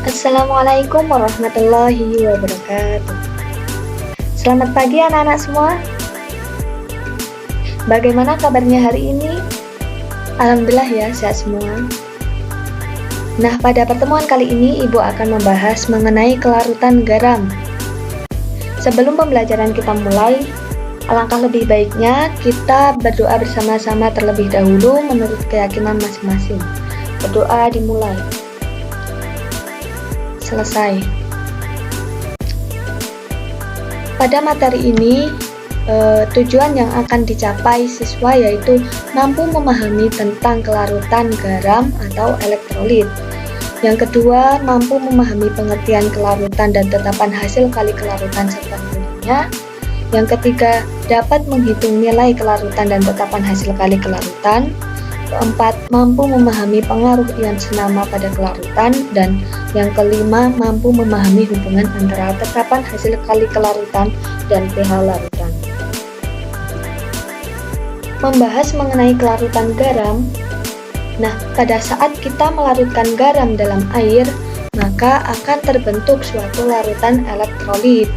Assalamualaikum warahmatullahi wabarakatuh. Selamat pagi anak-anak semua. Bagaimana kabarnya hari ini? Alhamdulillah ya, sehat semua. Nah, pada pertemuan kali ini Ibu akan membahas mengenai kelarutan garam. Sebelum pembelajaran kita mulai, alangkah lebih baiknya kita berdoa bersama-sama terlebih dahulu menurut keyakinan masing-masing. Berdoa dimulai. Selesai. Pada materi ini, tujuan yang akan dicapai siswa yaitu mampu memahami tentang kelarutan garam atau elektrolit. Yang kedua, mampu memahami pengertian kelarutan dan tetapan hasil kali kelarutan serta gunanya. Yang ketiga, dapat menghitung nilai kelarutan dan tetapan hasil kali kelarutan. Keempat, mampu memahami pengaruh ion senama pada kelarutan. Dan yang kelima, mampu memahami hubungan antara tetapan hasil kali kelarutan dan pH larutan. Membahas mengenai kelarutan garam. Nah, pada saat kita melarutkan garam dalam air, maka akan terbentuk suatu larutan elektrolit.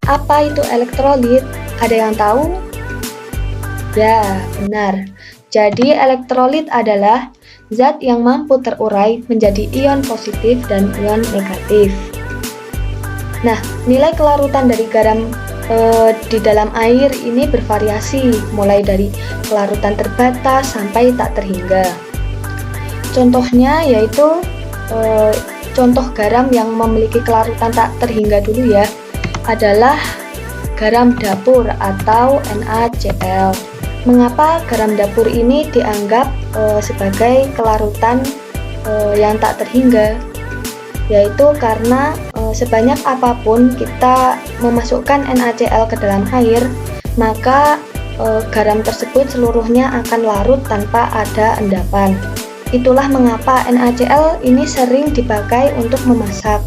Apa itu elektrolit? Ada yang tahu? Ya, benar. Jadi, elektrolit adalah zat yang mampu terurai menjadi ion positif dan ion negatif. Nah, nilai kelarutan dari garam di dalam air ini bervariasi, mulai dari kelarutan terbatas sampai tak terhingga. Contohnya yaitu contoh garam yang memiliki kelarutan tak terhingga dulu ya, adalah garam dapur atau NaCl. Mengapa garam dapur ini dianggap sebagai kelarutan yang tak terhingga? Yaitu karena sebanyak apapun kita memasukkan NaCl ke dalam air, maka garam tersebut seluruhnya akan larut tanpa ada endapan. Itulah mengapa NaCl ini sering dipakai untuk memasak.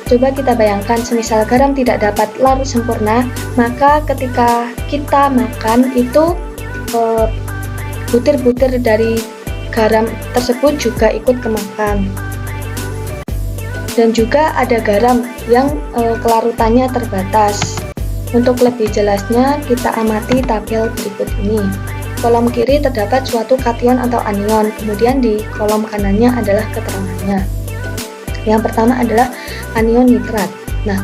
Coba kita bayangkan, semisal garam tidak dapat larut sempurna, maka ketika kita makan itu butir-butir dari garam tersebut juga ikut kemakan. Dan juga ada garam yang kelarutannya terbatas. Untuk lebih jelasnya, kita amati tabel berikut ini. Kolom kiri terdapat suatu kation atau anion, kemudian di kolom kanannya adalah keterangannya. Yang pertama adalah anion nitrat. Nah,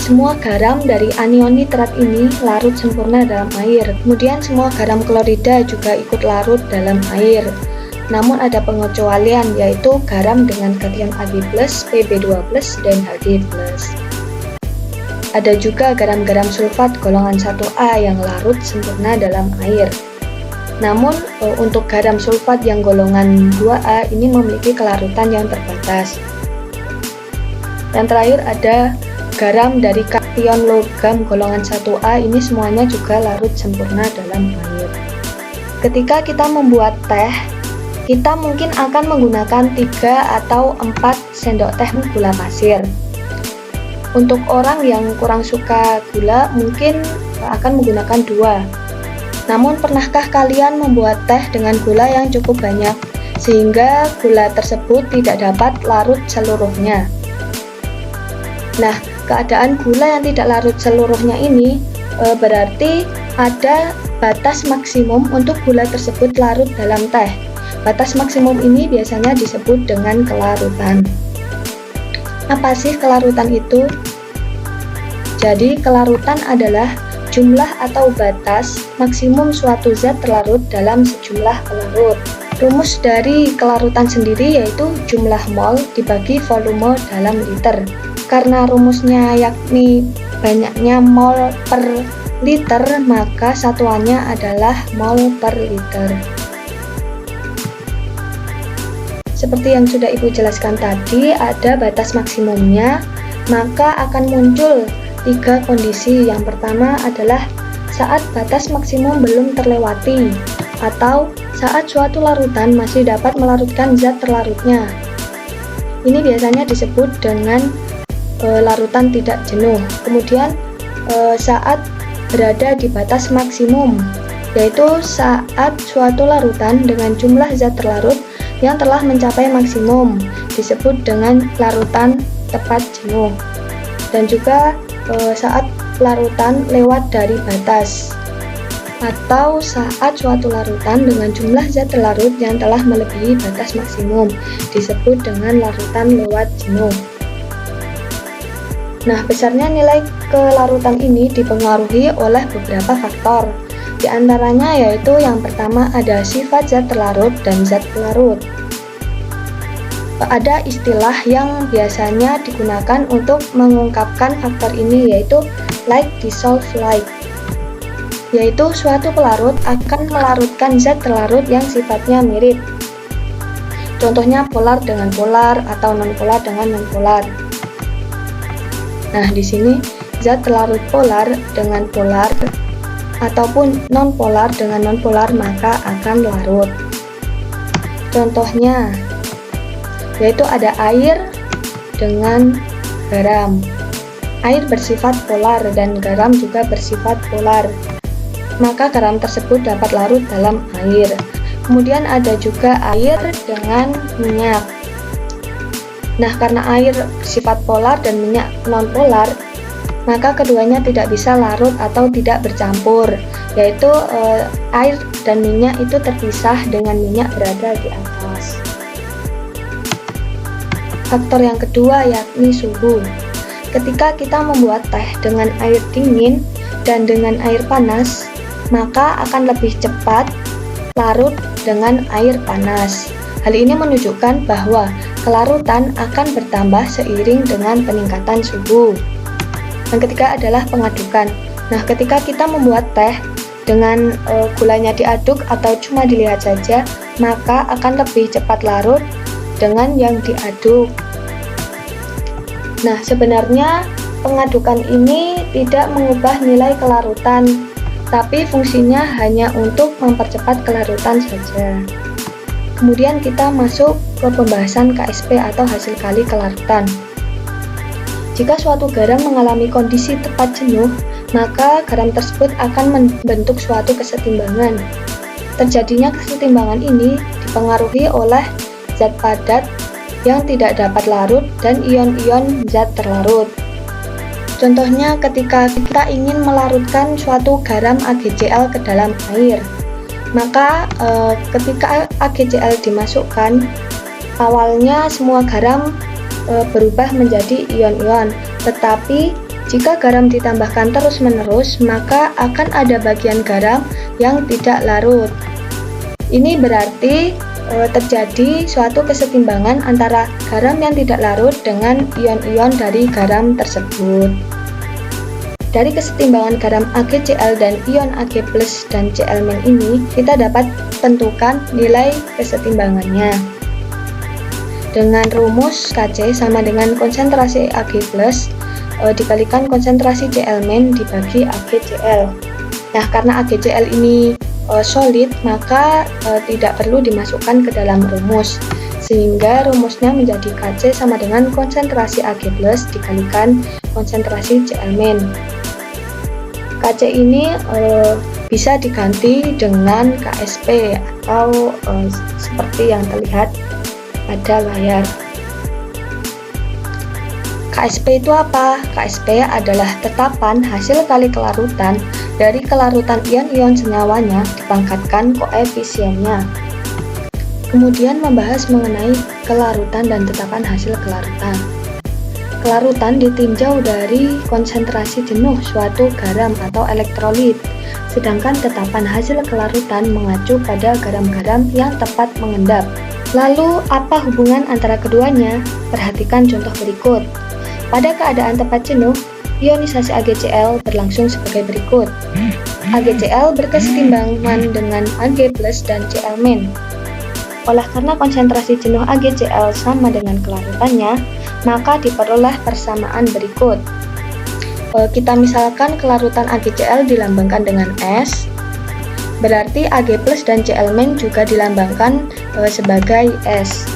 semua garam dari anion nitrat ini larut sempurna dalam air. Kemudian semua garam klorida juga ikut larut dalam air. Namun ada pengecualian, yaitu garam dengan kation Ag+, Pb2+, dan Hg+. Ada juga garam-garam sulfat golongan 1A yang larut sempurna dalam air. Namun untuk garam sulfat yang golongan 2A ini memiliki kelarutan yang terbatas. Yang terakhir ada garam dari kation logam golongan 1A, ini semuanya juga larut sempurna dalam air. Ketika kita membuat teh, kita mungkin akan menggunakan 3 atau 4 sendok teh gula pasir. Untuk orang yang kurang suka gula, mungkin akan menggunakan 2. Namun pernahkah kalian membuat teh dengan gula yang cukup banyak, sehingga gula tersebut tidak dapat larut seluruhnya? Nah, keadaan gula yang tidak larut seluruhnya ini berarti ada batas maksimum untuk gula tersebut larut dalam teh. Batas maksimum ini biasanya disebut dengan kelarutan. Apa sih kelarutan itu? Jadi, kelarutan adalah jumlah atau batas maksimum suatu zat terlarut dalam sejumlah pelarut. Rumus dari kelarutan sendiri yaitu jumlah mol dibagi volume dalam liter. Karena rumusnya yakni banyaknya mol per liter, maka satuannya adalah mol per liter. Seperti yang sudah Ibu jelaskan tadi, ada batas maksimumnya, maka akan muncul 3 kondisi. Yang pertama adalah saat batas maksimum belum terlewati, atau saat suatu larutan masih dapat melarutkan zat terlarutnya. Ini biasanya disebut dengan larutan tidak jenuh. Kemudian saat berada di batas maksimum, yaitu saat suatu larutan dengan jumlah zat terlarut yang telah mencapai maksimum disebut dengan larutan tepat jenuh, dan juga saat larutan lewat dari batas, atau saat suatu larutan dengan jumlah zat terlarut yang telah melebihi batas maksimum disebut dengan larutan lewat jenuh. Nah, besarnya nilai kelarutan ini dipengaruhi oleh beberapa faktor. Di antaranya yaitu yang pertama ada sifat zat terlarut dan zat pelarut. Ada istilah yang biasanya digunakan untuk mengungkapkan faktor ini, yaitu like dissolve like, yaitu suatu pelarut akan melarutkan zat terlarut yang sifatnya mirip. Contohnya polar dengan polar atau nonpolar dengan nonpolar. Nah, di sini zat terlarut polar dengan polar ataupun nonpolar dengan nonpolar maka akan larut. Contohnya yaitu ada air dengan garam. Air bersifat polar dan garam juga bersifat polar, maka garam tersebut dapat larut dalam air. Kemudian ada juga air dengan minyak. Nah, karena air bersifat polar dan minyak nonpolar, maka keduanya tidak bisa larut atau tidak bercampur, yaitu air dan minyak itu terpisah dengan minyak berada di atas. Faktor yang kedua yakni suhu. Ketika kita membuat teh dengan air dingin dan dengan air panas, maka akan lebih cepat larut dengan air panas. Hal ini menunjukkan bahwa kelarutan akan bertambah seiring dengan peningkatan suhu. Yang ketiga adalah pengadukan. Nah, ketika kita membuat teh dengan gulanya diaduk atau cuma dilihat saja, maka akan lebih cepat larut dengan yang diaduk. Nah, sebenarnya pengadukan ini tidak mengubah nilai kelarutan, tapi fungsinya hanya untuk mempercepat kelarutan saja. Kemudian kita masuk ke pembahasan KSP atau hasil kali kelarutan. Jika suatu garam mengalami kondisi tepat jenuh, maka garam tersebut akan membentuk suatu kesetimbangan. Terjadinya kesetimbangan ini dipengaruhi oleh zat padat yang tidak dapat larut dan ion-ion zat terlarut. Contohnya ketika kita ingin melarutkan suatu garam AgCl ke dalam air, maka ketika AgCl dimasukkan, awalnya semua garam berubah menjadi ion-ion, tetapi jika garam ditambahkan terus-menerus, maka akan ada bagian garam yang tidak larut. Ini berarti terjadi suatu kesetimbangan antara garam yang tidak larut dengan ion-ion dari garam tersebut. Dari kesetimbangan garam AgCl dan ion Ag+ dan Cl- ini, kita dapat tentukan nilai kesetimbangannya. Dengan rumus Kc sama dengan konsentrasi Ag+ dikalikan konsentrasi Cl- dibagi AgCl. Nah, karena AgCl ini solid, maka tidak perlu dimasukkan ke dalam rumus, sehingga rumusnya menjadi Kc sama dengan konsentrasi Ag+ dikalikan konsentrasi Cl-. Kc ini bisa diganti dengan KSP atau seperti yang terlihat pada layar. KSP itu apa? KSP adalah tetapan hasil kali kelarutan dari kelarutan ion-ion senyawanya dipangkatkan koefisiennya. Kemudian membahas mengenai kelarutan dan tetapan hasil kelarutan. Kelarutan ditinjau dari konsentrasi jenuh suatu garam atau elektrolit, sedangkan tetapan hasil kelarutan mengacu pada garam-garam yang tepat mengendap. Lalu, apa hubungan antara keduanya? Perhatikan contoh berikut. Pada keadaan tepat jenuh, ionisasi AgCl berlangsung sebagai berikut. AgCl berkesetimbangan dengan Ag+ dan Cl-. Oleh karena konsentrasi jenuh AgCl sama dengan kelarutannya, maka diperoleh persamaan berikut. Kita misalkan kelarutan AgCl dilambangkan dengan S, berarti Ag+ dan Cl- juga dilambangkan sebagai S.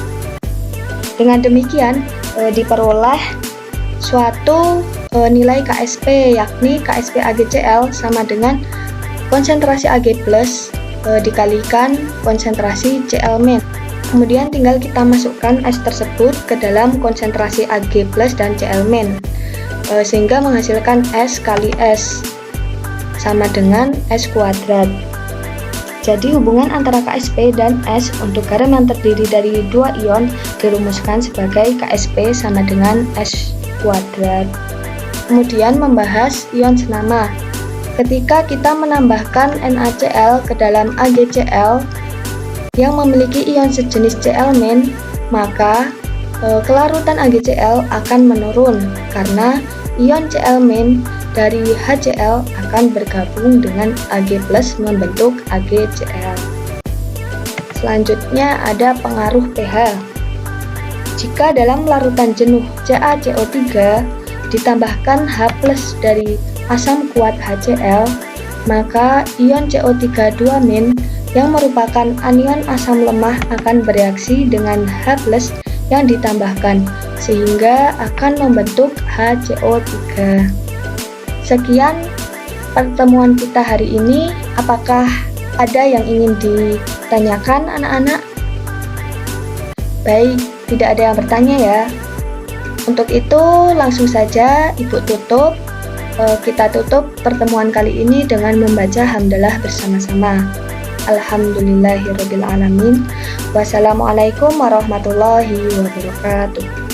Dengan demikian, diperoleh suatu nilai KSP, yakni KSP AgCl sama dengan konsentrasi Ag+ dikalikan konsentrasi Cl-. Kemudian tinggal kita masukkan es tersebut ke dalam konsentrasi Ag+ dan Cl-, sehingga menghasilkan S kali S sama dengan S kuadrat. Jadi hubungan antara Ksp dan S untuk garam yang terdiri dari dua ion dirumuskan sebagai Ksp sama dengan S kuadrat. Kemudian membahas ion senama. Ketika kita menambahkan NaCl ke dalam AgCl yang memiliki ion sejenis Cl-, maka kelarutan AgCl akan menurun karena ion Cl- dari HCl akan bergabung dengan Ag+ membentuk AgCl. Selanjutnya ada pengaruh pH. Jika dalam larutan jenuh CaCO3 ditambahkan H+ dari asam kuat HCl, maka ion CO3 2- yang merupakan anion asam lemah akan bereaksi dengan H+ yang ditambahkan sehingga akan membentuk HCO3. Sekian pertemuan kita hari ini. Apakah ada yang ingin ditanyakan anak-anak? Baik, tidak ada yang bertanya ya. Untuk itu langsung saja Ibu tutup. Kita tutup pertemuan kali ini dengan membaca hamdalah bersama-sama. Alhamdulillahirrabbilalamin. Wassalamualaikum warahmatullahi wabarakatuh.